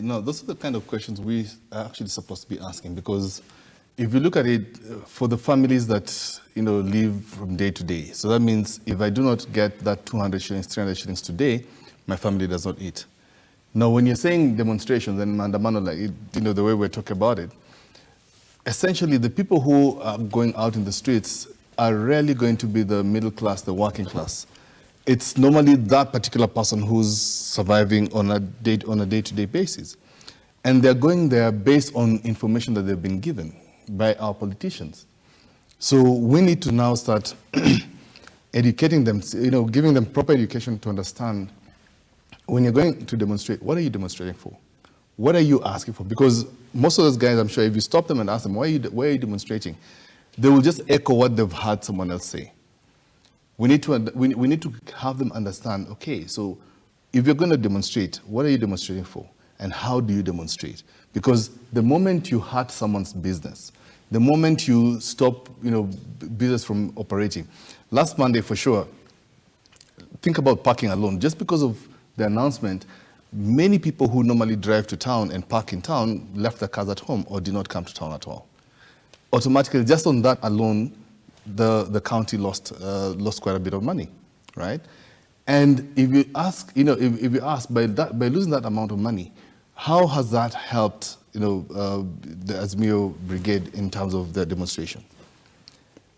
no, those are the kind of questions we are actually supposed to be asking, because if you look at it, for the families that, live from day to day, so that means if I do not get that 200 shillings, 300 shillings today, my family does not eat. Now, when you're saying demonstrations and mandamano, like, the way we're talking about it, essentially the people who are going out in the streets are rarely going to be the middle class, the working class. It's normally that particular person who's surviving on a day-to-day basis. And they're going there based on information that they've been given by our politicians. So we need to now start educating them, giving them proper education to understand when you're going to demonstrate, what are you demonstrating for? What are you asking for? Because most of those guys, I'm sure, if you stop them and ask them, why are you demonstrating? They will just echo what they've heard someone else say. We need to have them understand, okay, so if you're going to demonstrate, what are you demonstrating for? And how do you demonstrate? Because the moment you hurt someone's business, the moment you stop, business from operating, last Monday for sure, think about parking alone. Just because of the announcement, many people who normally drive to town and park in town left their cars at home or did not come to town at all. Automatically, just on that alone, the county lost quite a bit of money, right? And if you ask, if you ask by losing that amount of money, how has that helped, the Azimio brigade in terms of the demonstration,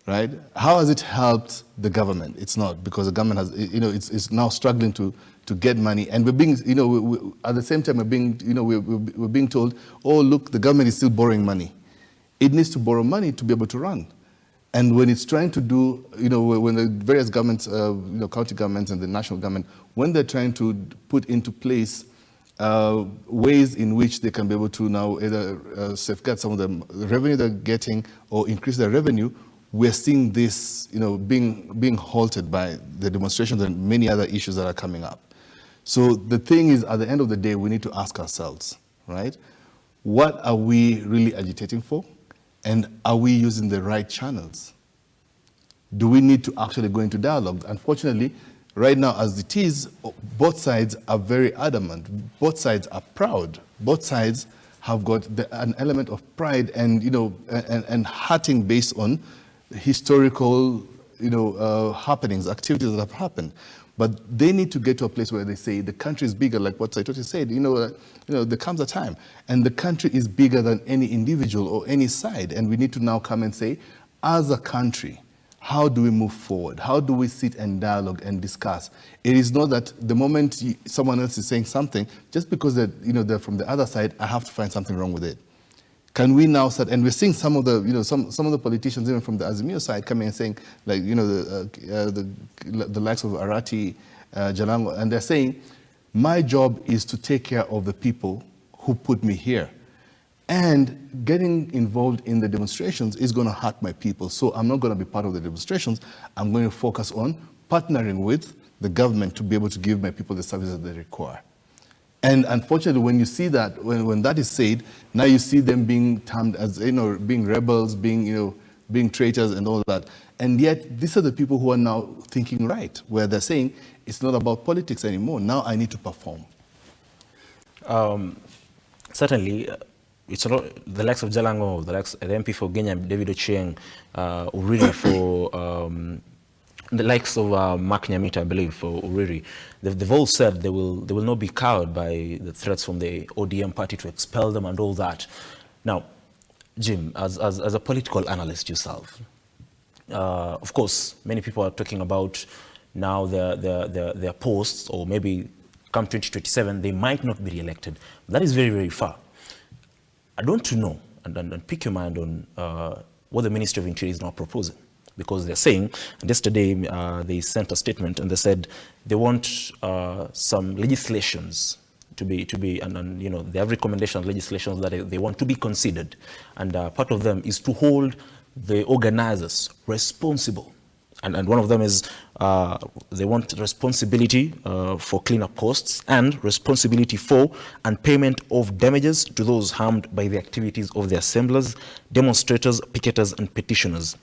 right? How has it helped the government? It's not, because the government has, it's now struggling to get money, and we're being, at the same time we're being, we're being told, oh look, the government is still borrowing money. It needs to borrow money to be able to run. And when it's trying to do, when the various governments, county governments and the national government, when they're trying to put into place ways in which they can be able to now either safeguard some of the revenue they're getting or increase their revenue, we're seeing this, being halted by the demonstrations and many other issues that are coming up. So the thing is, at the end of the day, we need to ask ourselves, right? What are we really agitating for? And are we using the right channels? Do we need to actually go into dialogue? Unfortunately, right now, as it is, both sides are very adamant. Both sides are proud. Both sides have got an element of pride and, and hurting based on historical, happenings, activities that have happened. But they need to get to a place where they say the country is bigger, like what Saitoti said. There comes a time, and the country is bigger than any individual or any side. And we need to now come and say, as a country, how do we move forward? How do we sit and dialogue and discuss? It is not that the moment someone else is saying something, just because they're from the other side, I have to find something wrong with it. Can we now start? And we're seeing some of the, some of the politicians, even from the Azimio side, coming and saying, like, the likes of Arati, Jalango, and they're saying, my job is to take care of the people who put me here. And getting involved in the demonstrations is going to hurt my people. So I'm not going to be part of the demonstrations. I'm going to focus on partnering with the government to be able to give my people the services they require. And unfortunately, when you see that, when that is said, now you see them being termed as, being rebels, being traitors and all that. And yet, these are the people who are now thinking right, where they're saying, it's not about politics anymore. Now I need to perform. Certainly, it's not the likes of Jalango, the MP for Kenya, David Ochieng, Uriri for the likes of Mark Nyamita, I believe, for Uriri. They've all said they will not be cowed by the threats from the ODM party to expel them and all that. Now, Jim, as a political analyst yourself, of course, many people are talking about now their posts, or maybe come 2027, they might not be re-elected. That is very, very far. I want to know, and pick your mind on what the Ministry of Interior is now proposing. Because they're saying, and yesterday they sent a statement and they said they want some legislations to be, and they have recommendations, legislations that they want to be considered. And part of them is to hold the organizers responsible. And one of them is they want responsibility for cleanup costs and responsibility for and payment of damages to those harmed by the activities of the assemblers, demonstrators, picketers, and petitioners.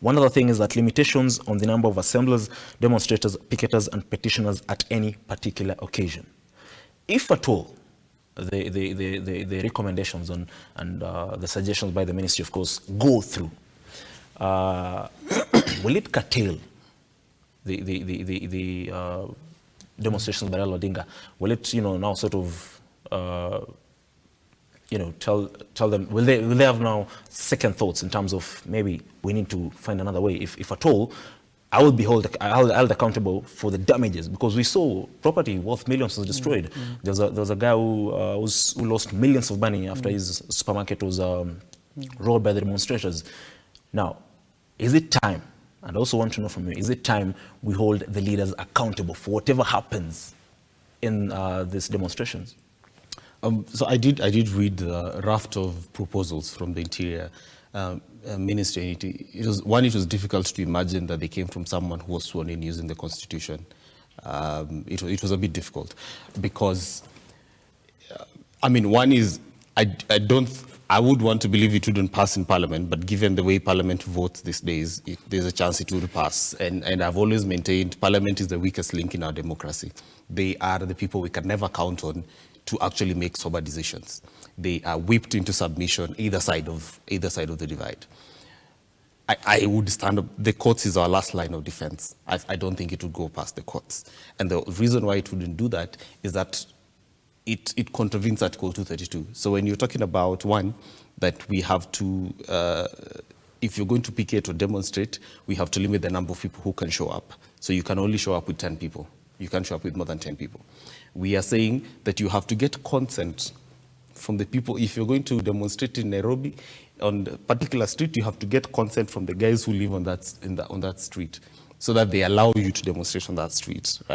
One other thing is that limitations on the number of assemblers, demonstrators, picketers, and petitioners at any particular occasion. If at all the recommendations on, and the suggestions by the ministry, of course, go through, will it curtail the demonstrations by Raila Odinga? Will it, now sort of, tell them, will they have now second thoughts in terms of maybe we need to find another way? If at all, I will be held accountable for the damages, because we saw property worth millions was destroyed. There was a guy who lost millions of money after his supermarket was robbed by the demonstrators. Now, is it time? And I also want to know from you, is it time we hold the leaders accountable for whatever happens in these demonstrations? So I did read the raft of proposals from the Interior Ministry. It was difficult to imagine that they came from someone who was sworn in using the Constitution. It was a bit difficult because, one is, I would want to believe it wouldn't pass in Parliament, but given the way Parliament votes these days, there's a chance it would pass. And I've always maintained Parliament is the weakest link in our democracy. They are the people we can never count on to actually make sober decisions. They are whipped into submission either side of the divide. I would stand up. The courts is our last line of defense. I don't think it would go past the courts. And the reason why it wouldn't do that is that it contravenes Article 232. So when you're talking about, one, that we have to, if you're going to picket or demonstrate, we have to limit the number of people who can show up. So you can only show up with 10 people. You can't show up with more than 10 people. We are saying that you have to get consent from the people. If you're going to demonstrate in Nairobi, on a particular street, you have to get consent from the guys who live on that street, so that they allow you to demonstrate on that street, right?